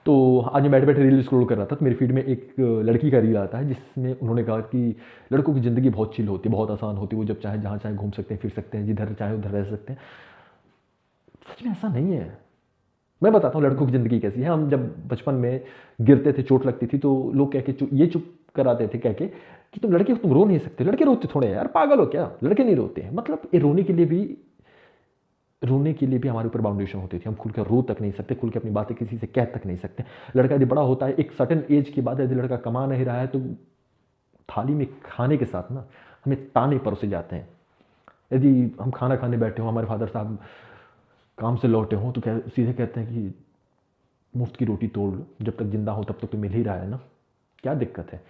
तो आज मैं बैठे बैठे रील स्क्रॉल कर रहा था, तो मेरी फीड में एक लड़की का रील आता है जिसमें उन्होंने कहा कि लड़कों की ज़िंदगी बहुत चिल होती है, बहुत आसान होती है, वो जब चाहे जहाँ चाहे घूम सकते हैं, फिर सकते हैं, जिधर चाहे उधर रह सकते हैं। सच में ऐसा नहीं है। मैं बताता हूँ लड़कों की ज़िंदगी कैसी है। हम जब बचपन में गिरते थे, चोट लगती थी, तो लोग कह के ये चुप कराते थे, कह के कि तुम लड़के हो, तुम रो नहीं सकते। लड़के रोते थोड़े हैं यार, पागल हो क्या, लड़के नहीं रोते हैं। मतलब ये रोने के लिए भी हमारे ऊपर बाउंडेशन होती थी। हम खुल कर रो तक नहीं सकते, खुल के अपनी बातें किसी से कह तक नहीं सकते। लड़का यदि बड़ा होता है एक सर्टेन एज के बाद, यदि लड़का कमा नहीं रहा है, तो थाली में खाने के साथ ना हमें ताने परोसे जाते हैं। यदि हम खाना खाने बैठे हों, हमारे फादर साहब काम से लौटे हों, तो सीधे कहते हैं कि मुफ्त की रोटी तोड़ लो, जब तक जिंदा हो तब तक तो मिल ही रहा है ना, क्या दिक्कत है।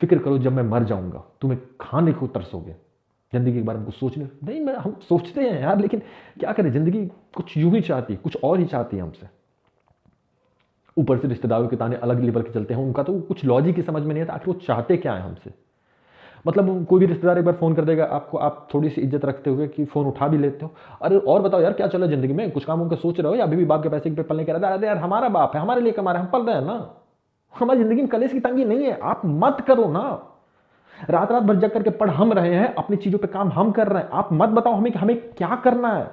फिक्र करो जब मैं मर जाऊंगा तुम्हें खाने को तरसोगे। ज़िंदगी के बारे में कुछ सोचने नहीं, मैं हम सोचते हैं यार, लेकिन क्या करें, ज़िंदगी कुछ यूं ही चाहती है, कुछ और ही चाहती है हमसे। ऊपर से रिश्तेदारों के ताने अलग लेवल के चलते हैं, उनका तो कुछ लॉजिक ही समझ में नहीं आता, आखिर वो चाहते क्या है हमसे। मतलब कोई भी रिश्तेदार एक बार फ़ोन कर देगा आपको, आप थोड़ी सी इज्जत रखते हुए कि फ़ोन उठा भी लेते हो, अरे और बताओ यार क्या चल रहा है ज़िंदगी में, कुछ काम उनका सोच रहे हो या अभी भी बाप के पैसे पे पलने के रहा है। अरे यार हमारा बाप है, हमारे लिए कमा रहे हैं, हम पल रहे हैं ना। हमारी ज़िंदगी में कलेश की तंगी नहीं है, आप मत करो ना। रात रात भर जग करके पढ़ हम रहे हैं, अपनी चीज़ों पे काम हम कर रहे हैं, आप मत बताओ हमें कि हमें क्या करना है।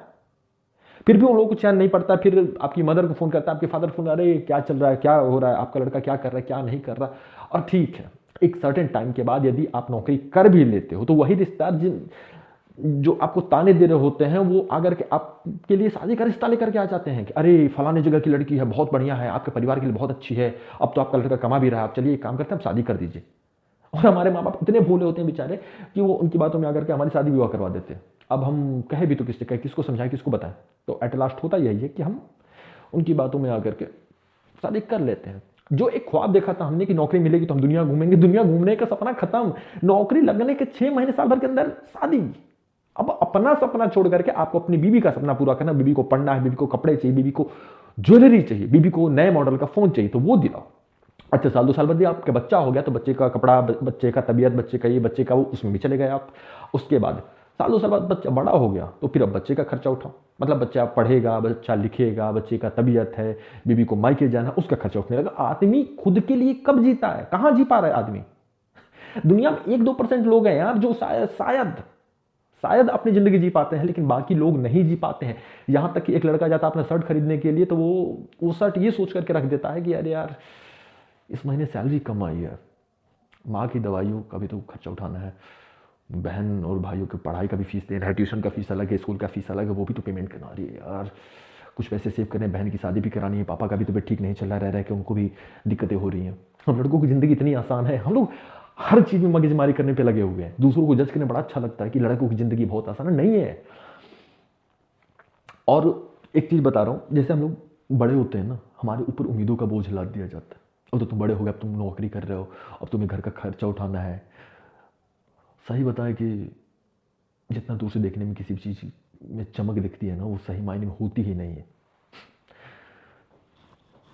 फिर भी उन लोगों को चैन नहीं पड़ता। फिर आपकी मदर को फ़ोन करता है, आपके फादर फ़ोन, अरे क्या चल रहा है, क्या हो रहा है, आपका लड़का क्या कर रहा है, क्या नहीं कर रहा। और ठीक है, एक सर्टेन टाइम के बाद यदि आप नौकरी कर भी लेते हो, तो वही रिश्तेदार जो आपको ताने दे रहे होते हैं, वो आकर के आपके लिए शादी का रिश्ता लेकर के आ जाते हैं कि अरे फलाने जगह की लड़की है, बहुत बढ़िया है, आपके परिवार के लिए बहुत अच्छी है, अब तो आपका लड़का कमा भी रहा है, आप चलिए एक काम करते हैं, आप शादी कर दीजिए। और हमारे माँ बाप इतने भोले होते हैं बेचारे कि वो उनकी बातों में आकर के हमारी शादी विवाह करवा देते हैं। अब हम कहे भी तो किससे कहे, किसको समझाएं, किसको बताएं। तो एट लास्ट होता यही है कि हम उनकी बातों में आकर के शादी कर लेते हैं। जो एक ख्वाब देखा था हमने कि नौकरी मिलेगी तो हम दुनिया घूमेंगे, दुनिया घूमने का सपना खत्म। नौकरी लगने के 6 महीने साल भर के अंदर शादी। अब अपना सपना छोड़ करके आपको अपनी बीवी का सपना पूरा करना। बीवी को पढ़ना है, बीवी को कपड़े चाहिए, बीवी को ज्वेलरी चाहिए, बीवी को नए मॉडल का फोन चाहिए, तो वो दिलाओ। अच्छा साल 2 साल बाद आपका बच्चा हो गया, तो बच्चे का कपड़ा, बच्चे का तबीयत, बच्चे का ये, बच्चे का वो, उसमें भी चले गए आप। उसके बाद साल 2 साल बाद बच्चा बड़ा हो गया, तो फिर अब बच्चे का खर्चा उठाओ। मतलब बच्चा पढ़ेगा, बच्चा लिखेगा, बच्चे का तबीयत है, बीवी को मायके जाना, उसका खर्चा उठने लगा। आदमी खुद के लिए कब जीता है, कहाँ जी पा रहा है आदमी। दुनिया में 1-2% लोग हैं यार जो शायद अपनी जिंदगी जी पाते हैं, लेकिन बाकी लोग नहीं जी पाते हैं। यहां तक कि एक लड़का जाता है अपना शर्ट खरीदने के लिए, तो वो शर्ट ये सोच करके रख देता है कि अरे यार इस महीने सैलरी कम आई है, माँ की दवाइयों का भी तो खर्चा उठाना है, बहन और भाइयों की पढ़ाई का भी फीस देना है, ट्यूशन का फीस अलग है, स्कूल का फीस अलग है, वो भी तो पेमेंट करना रही है यार, कुछ पैसे सेव करने, बहन की शादी भी करानी है, पापा का भी तबीयत ठीक नहीं चल रहा, रह के उनको भी दिक्कतें हो रही हैं। हम लड़कों की ज़िंदगी इतनी आसान है, हम लोग हर चीज़ में मगजमारी करने पे लगे हुए हैं। दूसरों को जज करने बड़ा अच्छा लगता है कि लड़कों की ज़िंदगी बहुत आसान है, नहीं है। और एक चीज़ बता रहा हूँ, जैसे हम लोग बड़े होते हैं ना, हमारे ऊपर उम्मीदों का बोझ लाद दिया जाता है। अब तो तुम बड़े हो गए, अब तुम नौकरी कर रहे हो, अब तुम्हें घर का खर्चा उठाना है। सही बताएं कि जितना दूर से देखने में किसी भी चीज़ में चमक दिखती है ना, वो सही मायने में होती ही नहीं है।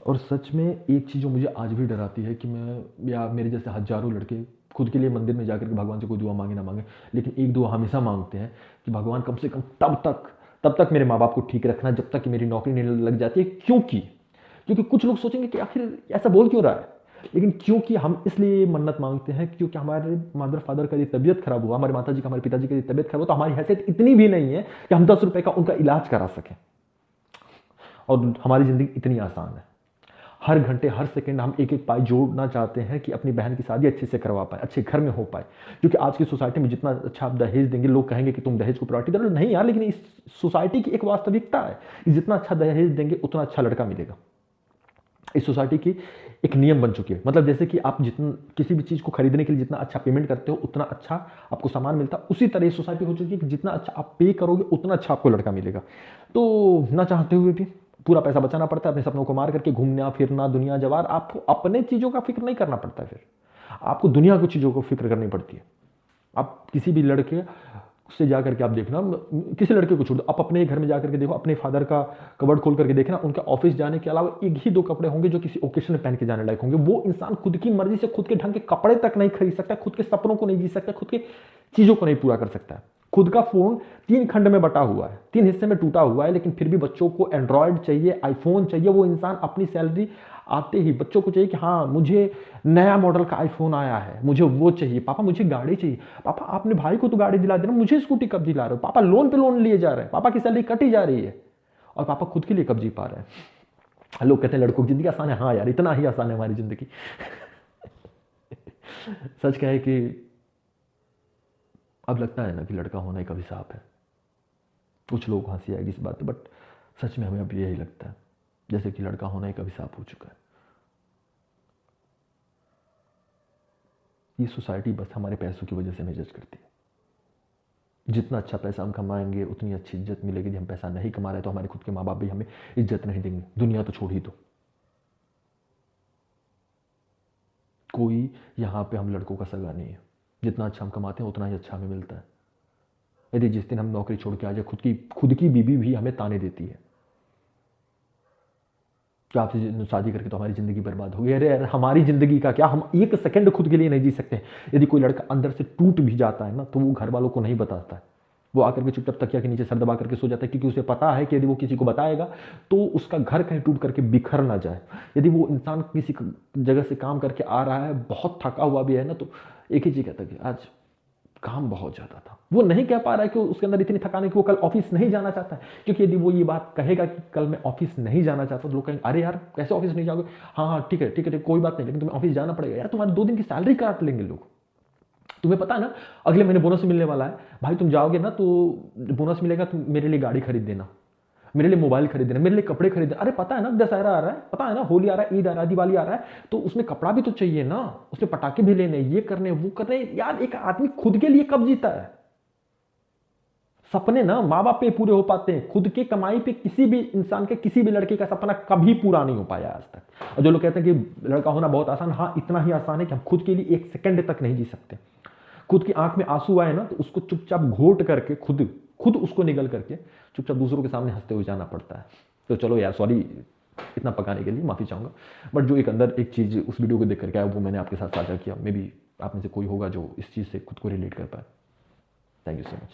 और सच में एक चीज़ जो मुझे आज भी डराती है कि मैं या मेरे जैसे हज़ारों लड़के खुद के लिए मंदिर में जाकर के भगवान से कोई दुआ मांगे ना मांगे, लेकिन एक दुआ हमेशा मांगते हैं कि भगवान कम से कम तब तक मेरे माँ बाप को ठीक रखना, जब तक कि मेरी नौकरी नहीं लग जाती है। क्योंकि कुछ लोग सोचेंगे कि आखिर ऐसा बोल क्यों रहा है, लेकिन क्योंकि हम इसलिए मन्नत मांगते हैं क्योंकि हमारे मदर फादर का यदि तबीयत खराब हुआ, हमारे माता जी का, हमारे पिताजी की तबीयत खराब हुआ, तो हमारी हैसियत इतनी भी नहीं है कि हम 10 रुपए का उनका इलाज करा सकें। और हमारी ज़िंदगी इतनी आसान है, हर घंटे हर सेकंड हम एक पाई जोड़ना चाहते हैं कि अपनी बहन की शादी अच्छे से करवा पाए, अच्छे घर में हो पाए। क्योंकि आज की सोसाइटी में जितना अच्छा आप दहेज देंगे, लोग कहेंगे कि तुम दहेज को प्रायोरिटी दे रहे हो। नहीं यार, लेकिन इस सोसाइटी की एक वास्तविकता है कि जितना अच्छा दहेज देंगे उतना अच्छा लड़का मिलेगा। इस सोसाइटी की एक नियम बन चुकी है। मतलब जैसे कि आप जितना किसी भी चीज़ को खरीदने के लिए जितना अच्छा पेमेंट करते हो, उतना अच्छा आपको सामान मिलता है। उसी तरह सोसाइटी हो चुकी है कि जितना अच्छा आप पे करोगे, उतना अच्छा आपको लड़का मिलेगा। तो ना चाहते हुए भी पूरा पैसा बचाना पड़ता है, अपने सपनों को मार करके घूमना फिरना दुनिया जवार। आपको अपने चीज़ों का फिक्र नहीं करना पड़ता है, फिर आपको दुनिया की चीज़ों को फिक्र करनी पड़ती है। आप किसी भी लड़के से जाकर के आप देखना, किसी लड़के को छोड़ दो, आप अपने घर में जाकर के देखो, अपने फादर का कबर्ड खोल करके देखना, उनके ऑफिस जाने के अलावा एक ही 2 कपड़े होंगे जो किसी ओकेशन में पहन के जाने लायक होंगे। वो इंसान खुद की मर्जी से खुद के ढंग के कपड़े तक नहीं खरीद सकता, खुद के सपनों को नहीं जी सकता, खुद के चीज़ों को नहीं पूरा कर सकता है, खुद का फ़ोन 3 खंड में बटा हुआ है, 3 हिस्से में टूटा हुआ है, लेकिन फिर भी बच्चों को एंड्रॉयड चाहिए, आईफ़ोन चाहिए। वो इंसान अपनी सैलरी आते ही बच्चों को चाहिए कि हाँ, मुझे नया मॉडल का आईफ़ोन आया है, मुझे वो चाहिए। पापा मुझे गाड़ी चाहिए। पापा आपने भाई को तो गाड़ी दिला देना, मुझे स्कूटी कब दिला रहे हो? पापा लोन पे लोन लिए जा रहे हैं, पापा की सैलरी कटी जा रही है और पापा खुद के लिए कब जी पा रहे हैं। लोग कहते हैं लड़कों की ज़िंदगी आसान है। हाँ यार, इतना ही आसान है हमारी ज़िंदगी। सच क्या है कि अब लगता है ना कि लड़का होना एक अभिशाप है। कुछ लोग हंसी आएगी इस बात पे, बट सच में हमें अब यही लगता है जैसे कि लड़का होना एक अभिशाप हो चुका है। ये सोसाइटी बस हमारे पैसों की वजह से हमें जज करती है। जितना अच्छा पैसा हम कमाएंगे उतनी अच्छी इज्जत मिलेगी। यदि हम पैसा नहीं कमा रहे तो हमारे खुद के माँ बाप भी हमें इज्जत नहीं देंगे। दुनिया तो छोड़ ही दो, कोई यहाँ पे हम लड़कों का सगा नहीं है। जितना अच्छा हम कमाते हैं उतना ही अच्छा हमें मिलता है। यदि जिस दिन हम नौकरी छोड़ के आ जाए, खुद की बीवी भी हमें ताने देती है कि आपसे शादी करके तो हमारी ज़िंदगी बर्बाद हो गई। अरे यार, हमारी ज़िंदगी का क्या, हम एक सेकंड खुद के लिए नहीं जी सकते। यदि कोई लड़का अंदर से टूट भी जाता है ना, तो वो घर वालों को नहीं बताता है। वो आकर के चुपचाप तकिया के नीचे सर दबा करके सो जाता है, क्योंकि उसे पता है कि यदि वो किसी को बताएगा तो उसका घर कहीं टूट करके बिखर ना जाए। यदि वो इंसान किसी जगह से काम करके आ रहा है, बहुत थका हुआ भी है ना, तो एक ही चीज़ कहता है कि आज काम बहुत ज़्यादा था। वो नहीं कह पा रहा है कि उसके अंदर इतनी थकान है कि वो कल ऑफिस नहीं जाना चाहता है। क्योंकि यदि वो ये बात कहेगा कि कल मैं ऑफिस नहीं जाना चाहता, तो लोग कहेंगे अरे यार कैसे ऑफिस नहीं जाओगे? हाँ हाँ ठीक है ठीक है, कोई बात नहीं, लेकिन तुम्हें ऑफिस जाना पड़ेगा। यार तुम्हारे 2 दिन की सैलरी काट लेंगे लोग। तुम्हें पता है ना अगले महीने बोनस मिलने वाला है, भाई तुम जाओगे ना तो बोनस मिलेगा, तुम मेरे लिए गाड़ी खरीद देना, मेरे लिए मोबाइल खरीद देना, मेरे लिए कपड़े खरीद देना। अरे पता है ना दशहरा आ रहा है, पता है ना होली आ रहा है, ईद आ रहा है, दिवाली आ रहा है, तो उसमें कपड़ा भी तो चाहिए ना, उसमें पटाखे भी लेने, ये करने वो करने। यार एक आदमी खुद के लिए कब जीता है? सपने ना माँ बाप पे पूरे हो पाते हैं, खुद की कमाई पे किसी भी इंसान के, किसी भी लड़के का सपना कभी पूरा नहीं हो पाया आज तक। और जो लोग कहते हैं कि लड़का होना बहुत आसान, हाँ इतना ही आसान है कि हम खुद के लिए एक सेकंड तक नहीं जी सकते। खुद की आंख में आंसू आए ना तो उसको चुपचाप घोट करके खुद उसको निगल करके चुपचाप दूसरों के सामने हंसते हुए जाना पड़ता है। तो चलो यार, सॉरी इतना पकाने के लिए, माफी चाहूंगा। बट जो एक अंदर एक चीज उस वीडियो को देख करके आया, वो मैंने आपके साथ साझा किया। मे बी आप में से कोई होगा जो इस चीज से खुद को रिलेट कर पाए। Thank you so much.